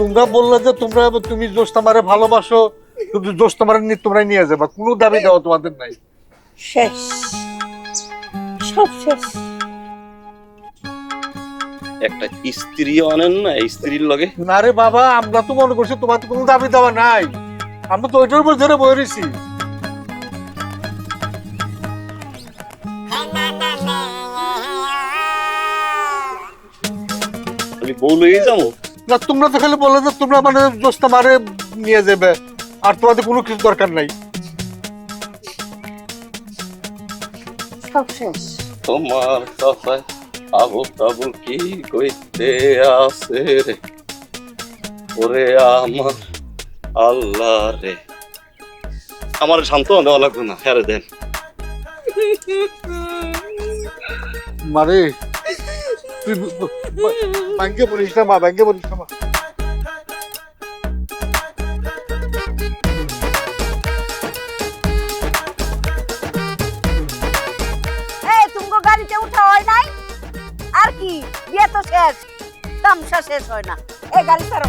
তোমরা বললে যে তুমি দোস্ত আমারে ভালোবাসো, কিন্তু দোস্ত আমারে তোমরা নিয়ে যাবা, কোনো দাবি দেওয়া তোমাদের নাই। শেষ, সব শেষ। একটা স্ত্রীও আনেন না, স্ত্রীর লগে। না রে বাবা, আমরা তো মনে করছি তোমাদের কোনো দাবি দেওয়া নাই, আমরা তো ওইটার উপর ধরে বয়ে রয়েছি। আমি বউ লইয়ে যাবো। না, তোমরা তো খালি বললে যে তোমরা মানে দোস্ত আমারে নিয়ে যাবে, আর তোমাদের কোনো কিছু দরকার নাই। সব শেষ। তোমার কথায় আবু তাবু কি কইতে আছে রে, ওরে আমার আল্লাহ রে। আমার সান্ত্বনা দেওয়া লাগবে না, হ্যাঁ দেন। মানে তুই ব্যাংকে বলিস না মা, ব্যাংকে বলিস না মা। এই তুমগো গাড়িতে উঠা হয় নাই? আর কি, বিয়ে তো শেষ, তামসা শেষ হয় না। এই গাড়ি ছাড়ো।